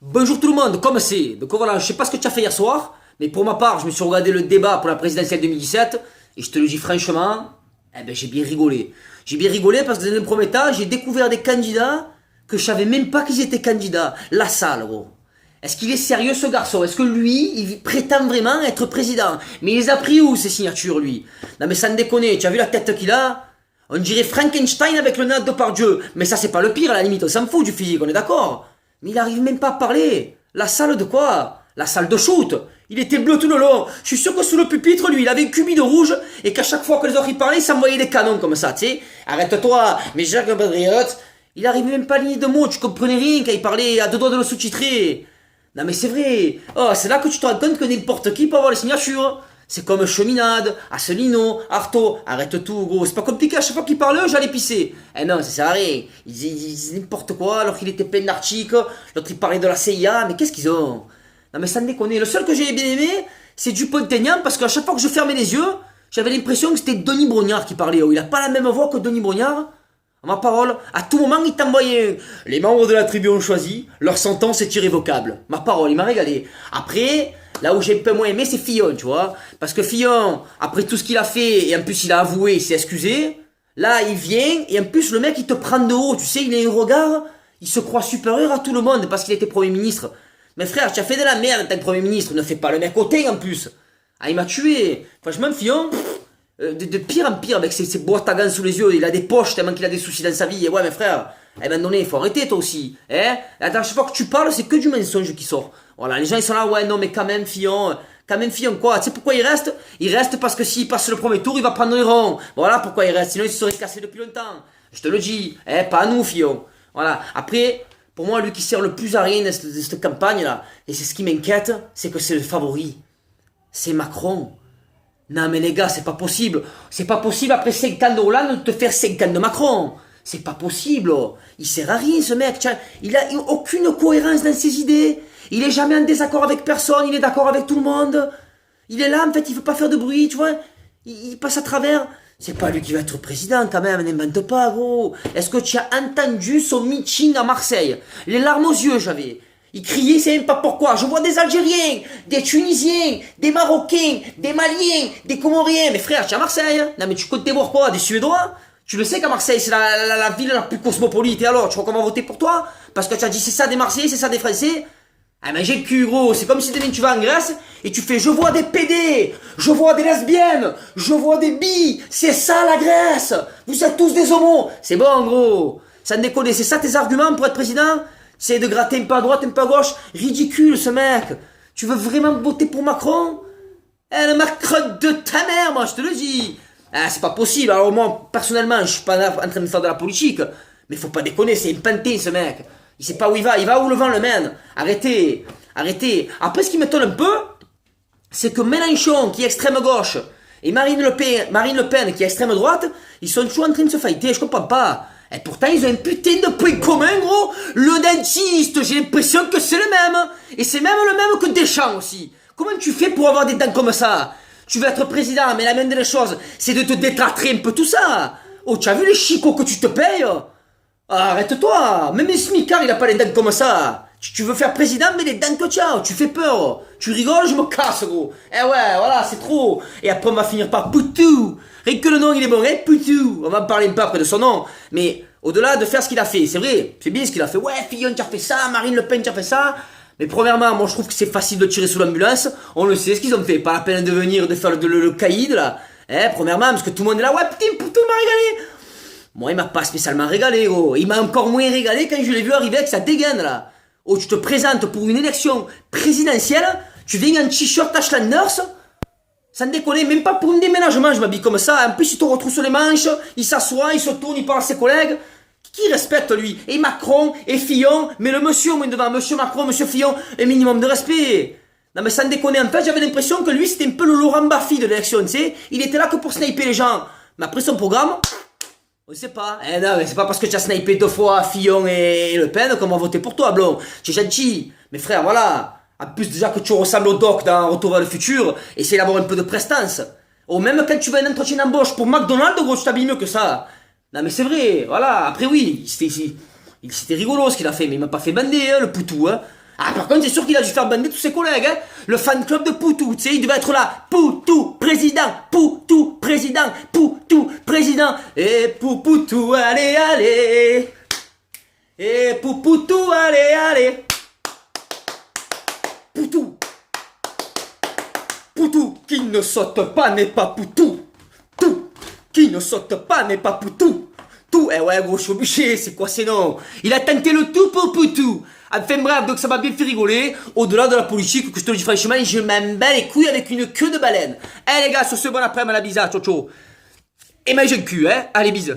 Bonjour tout le monde, comme c'est? Donc voilà, je sais pas ce que tu as fait hier soir, mais pour ma part, je me suis regardé le débat pour la présidentielle 2017, et je te le dis franchement, eh ben j'ai bien rigolé. J'ai bien rigolé parce que dans un premier temps, j'ai découvert des candidats que je savais même pas qu'ils étaient candidats. La salle, gros. Est-ce qu'il est sérieux ce garçon? Est-ce que lui, il prétend vraiment être président? Mais il les a pris où ces signatures, lui? Non mais sans déconner, tu as vu la tête qu'il a? On dirait Frankenstein avec le nez de Pardieu. Mais ça c'est pas le pire à la limite, on s'en fout du physique, on est d'accord? Mais il arrive même pas à parler. La salle de quoi? La salle de shoot. Il était bleu tout le long. Je suis sûr que sous le pupitre, lui, il avait une cubie de rouge et qu'à chaque fois que les autres y parlaient, il s'envoyait des canons comme ça, tu sais. Arrête-toi, mais Jacques Patriote, il arrivait même pas à aligner de mots, tu comprenais rien quand il parlait à deux doigts de le sous-titrer. Non mais c'est vrai. Oh, c'est là que tu te rends compte que n'importe qui peut avoir les signatures. C'est comme Cheminade, Asselineau, Artaud. Arrête tout, gros. C'est pas compliqué. À chaque fois qu'il parlait, j'allais pisser. Eh non, ça sert à rien. Ils disent n'importe quoi alors qu'il était plein d'articles. L'autre, il parlait de la CIA. Mais qu'est-ce qu'ils ont? Non mais sans déconner. Le seul que j'ai bien aimé, c'est Dupont-Aignan parce qu'à chaque fois que je fermais les yeux, j'avais l'impression que c'était Denis Brognard qui parlait. Oh, il a pas la même voix que Denis Brognard. Ma parole, à tout moment, il t'envoyait. Les membres de la tribu ont choisi, leur sentence est irrévocable. Ma parole, il m'a régalé. Après, là où j'ai un peu moins aimé, c'est Fillon, tu vois. Parce que Fillon, après tout ce qu'il a fait, et en plus il a avoué, il s'est excusé, là il vient, et en plus le mec il te prend de haut, tu sais, il a un regard, il se croit supérieur à tout le monde parce qu'il était Premier ministre. Mais frère, tu as fait de la merde en tant que Premier ministre, ne fais pas le mec hautain en plus. Ah, il m'a tué. Franchement, Fillon, de pire en pire avec ses boîtes à gants sous les yeux, il a des poches tellement qu'il a des soucis dans sa vie. Et ouais, mais frère, à un moment donné, il faut arrêter toi aussi. Hein? À chaque fois que tu parles, c'est que du mensonge qui sort. Voilà, les gens ils sont là, ouais, non, mais quand même, Fillon, quoi. Tu sais pourquoi il reste? Il reste parce que s'il passe le premier tour, il va prendre les ronds. Voilà pourquoi il reste, sinon il se serait cassé depuis longtemps. Je te le dis, hein, pas à nous, Fillon. Voilà, après, pour moi, lui qui sert le plus à rien de cette campagne-là, et c'est ce qui m'inquiète, c'est que c'est le favori. C'est Macron. Non mais les gars, c'est pas possible. C'est pas possible après 5 ans de Hollande de te faire 5 ans de Macron. C'est pas possible. Il sert à rien ce mec. Tiens, il a aucune cohérence dans ses idées. Il est jamais en désaccord avec personne. Il est d'accord avec tout le monde. Il est là en fait, il veut pas faire de bruit, tu vois. Il passe à travers. C'est pas lui qui va être président quand même, n'invente pas gros. Est-ce que tu as entendu son meeting à Marseille? Les larmes aux yeux j'avais. Il criait, c'est même pas pourquoi. Je vois des Algériens, des Tunisiens, des Marocains, des Maliens, des Comoriens. Mais frère, tu es à Marseille, hein? Non mais tu comptes voir quoi? Des Suédois? Tu le sais qu'à Marseille, c'est la ville la plus cosmopolite. Et alors, tu crois qu'on va voter pour toi? Parce que tu as dit c'est ça des Marseillais, c'est ça des Français? Ah mais j'ai le cul gros, c'est comme si demain tu vas en Grèce et tu fais je vois des PD, je vois des lesbiennes, je vois des billes, c'est ça la Grèce. Vous êtes tous des homos. C'est bon gros, ça ne déconne, c'est ça tes arguments pour être président? C'est de gratter un peu à droite, un peu à gauche. Ridicule, ce mec. Tu veux vraiment voter pour Macron? Eh, le Macron de ta mère, moi, je te le dis. Ah, c'est pas possible. Alors, moi, personnellement, je suis pas là en train de faire de la politique. Mais faut pas déconner, c'est un pantin, ce mec. Il sait pas où il va. Il va où le vent le mène. Arrêtez. Arrêtez. Après, ce qui m'étonne un peu, c'est que Mélenchon, qui est extrême gauche, et Marine Le Pen, qui est extrême droite, ils sont toujours en train de se fighter. Je comprends pas. Et pourtant, ils ont un putain de point commun, gros. Le dentiste, j'ai l'impression que c'est le même. Et c'est même le même que Deschamps aussi. Comment tu fais pour avoir des dents comme ça? Tu veux être président, mais la moindre des choses, c'est de te détartrer un peu tout ça. Oh, tu as vu les chicots que tu te payes? Ah, arrête-toi. Même les smicards, il a pas les dents comme ça. Tu veux faire président, mais les dents que tu as, tu fais peur. Tu rigoles, je me casse, gros. Eh ouais, voilà, c'est trop. Et après, on va finir par Poutou. Rien que le nom, il est bon, hein, Poutou. On va en parler pas après de son nom. Mais au-delà de faire ce qu'il a fait, c'est vrai, c'est bien ce qu'il a fait. Ouais, Fillon, tu as fait ça, Marine Le Pen, tu as fait ça. Mais premièrement, moi, je trouve que c'est facile de tirer sous l'ambulance. On le sait, ce qu'ils ont fait. Pas la peine de venir, de faire le caïd, là. Premièrement, parce que tout le monde est là. Ouais, putain, Poutou m'a régalé. Moi, il m'a pas spécialement régalé, gros. Il m'a encore moins régalé quand je l'ai vu arriver avec sa dégaine, là. Oh, tu te présentes pour une élection présidentielle, tu viens en t-shirt Ashlanders, sans déconner, même pas pour un déménagement, je m'habille comme ça, en plus il te retrousse les manches, il s'assoit, il se tourne, il parle à ses collègues, qui respecte lui? Et Macron, et Fillon, mais le monsieur au moins devant, monsieur Macron, monsieur Fillon, un minimum de respect. Non mais sans déconner, en fait j'avais l'impression que lui c'était un peu le Laurent Baffy de l'élection, tu sais, il était là que pour sniper les gens, mais après son programme... On sait pas. Eh non, mais c'est pas parce que tu as snipé 2 fois Fillon et Le Pen qu'on va voter pour toi, Blond. Tu es gentil. Mais frère, voilà. En plus, déjà que tu ressembles au doc dans Retour vers le futur, essaye d'avoir un peu de prestance. Oh, même quand tu vas à un entretien d'embauche pour McDonald's, gros, tu t'habilles mieux que ça. Non, mais c'est vrai. Voilà. Après, oui, c'était rigolo ce qu'il a fait, mais il m'a pas fait bander, hein, le poutou, hein. Ah, par contre, c'est sûr qu'il a dû faire bander tous ses collègues, hein. Le fan club de Poutou, tu sais, il devait être là. Poutou, président, Poutou, président, Poutou, président. Et pour Poutou, allez, allez. Et pour Poutou, allez, allez. Poutou. Poutou, qui ne saute pas n'est pas Poutou. Tout, qui ne saute pas n'est pas Poutou. Tout, eh ouais, gros, je suis obligé, c'est quoi ces noms? Il a tenté le tout pour Poutou. Enfin bref, donc ça m'a bien fait rigoler. Au-delà de la politique, que je te le dis franchement, je m'en bats les couilles avec une queue de baleine. Eh les gars, sur ce bon après-midi, la bise, ciao ciao. Et mangez le cul, hein. Allez, bise.